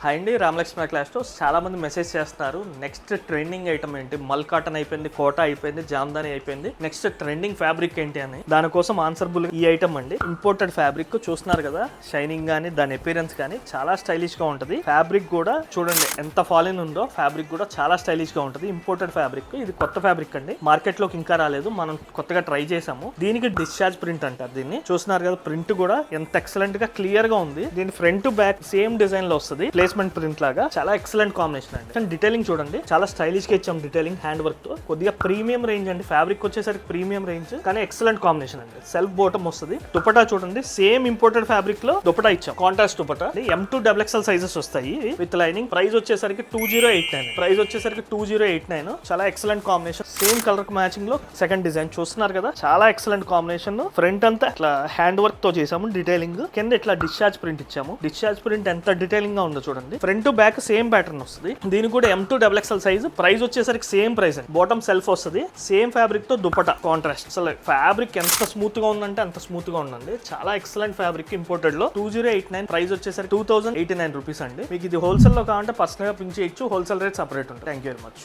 Hi అండి, Ramalakshmi class లో చాలా మంది మెసేజ్ చేస్తున్నారు. నెక్స్ట్ ట్రెండింగ్ ఐటమ్ ఏంటి? మల్ కాటన్ అయిపోయింది, కోటా అయిపోయింది, జామ్దాని అయిపోయింది, నెక్స్ట్ ట్రెండింగ్ ఫ్యాబ్రిక్ ఏంటి అని. దానికోసం ఆన్సర్బుల్ ఈ ఐటమ్ అండి. ఇంపోర్టెడ్ ఫ్యాబ్రిక్ చూస్తున్నారు కదా, షైనింగ్ గానీ దాని అపిరెన్స్ కానీ చాలా స్టైలిష్ గా ఉంటది. ఫ్యాబ్రిక్ కూడా చూడండి ఎంత ఫాలిన్ ఉందో, ఫ్యాబ్రిక్ కూడా చాలా స్టైలిష్ గా ఉంటది. ఇంపోర్టెడ్ ఫ్యాబ్రిక్, ఇది కొత్త ఫ్యాబ్రిక్ అండి, మార్కెట్ లోకి ఇంకా రాలేదు, మనం కొత్తగా ట్రై చేసాము. దీనికి డిశ్చార్జ్ ప్రింట్ అంటారు దీన్ని. చూస్తున్నారు కదా, ప్రింట్ కూడా ఎంత ఎక్సలెంట్ గా క్లియర్ గా ఉంది. దీని ఫ్రంట్ బ్యాక్ సేమ్ డిజైన్ లో వస్తుంది, ప్లేస్మెంట్ ప్రింట్ లాగా. చాలా ఎక్సలెంట్ కాంబినేషన్ అండి. కానీ డీటెయిలింగ్ చూడండి, చాలా స్టైలిష్ గా ఇచ్చాం డీటెయిలింగ్, హ్యాండ్ వర్క్ తో. కొద్దిగా ప్రీమియం రేంజ్ అండి, ఫ్యాబ్రిక్ వచ్చేసరికి ప్రీమియం రేంజ్, కానీ ఎక్సలెంట్ కాంబినేషన్ అండి. సెల్ఫ్ బోటమ్ వస్తుంది. దుపట్టా చూడండి, సేమ్ ఇంపోర్టెడ్ ఫ్యాబ్రిక్ లో దుపట్టా ఇచ్చాం, కాంట్రాస్ట్ దుపట్టా. M2XXL సైజెస్ వస్తాయి విత్ లైనింగ్. ప్రైస్ వచ్చేసరికి 2089, ప్రైస్ వచ్చేసరికి 2089. చాలా excellent combination. Same colour matching లో సెకండ్ డిజైన్ చూస్తున్నారు కదా, చాలా ఎక్సలెంట్ కాంబినేషన్. ఫ్రంట్ అంతా ఇట్లా హ్యాండ్ వర్క్ తో చేసాము డీటెయిలింగ్, కింద ఇట్లా డిశ్చార్జ్ ప్రింట్ ఇచ్చాము. డిశ్చార్జ్ ప్రింట్ ఎంత డీటెయిలింగ్ గా ఉందో చూడండి. ఫ్రంట్ బ్యాక్ సేమ్ ప్యాటర్న్ వస్తుంది. దీనికి కూడా M2XXL సైజ్. ప్రైస్ వచ్చేసరికి సేమ్ ప్రైస్ అండి. బాటమ్ సెల్ఫ్ వస్తుంది, సేమ్ ఫ్యాబ్రిక్ తో దుపట్టా కాంట్రాస్ట్. అసలు ఫ్యాబ్రిక్ ఎంత స్మూత్ గా ఉందంటే అంత స్మూత్ గా ఉందండి. చాలా ఎక్సలెంట్ ఫ్యాబ్రిక్. ఇంపోర్టెడ్ లో 2089, ప్రైస్ వచ్చేసరికి 2089 రూపీస్ అండి. మీకు ఇది హోల్సేల్ లో కావాలంటే పర్సనల్ గా పింక్ చేయొచ్చు, హోల్సేల్ రేట్ సపరేట్ ఉంటుంది. Thank you very much.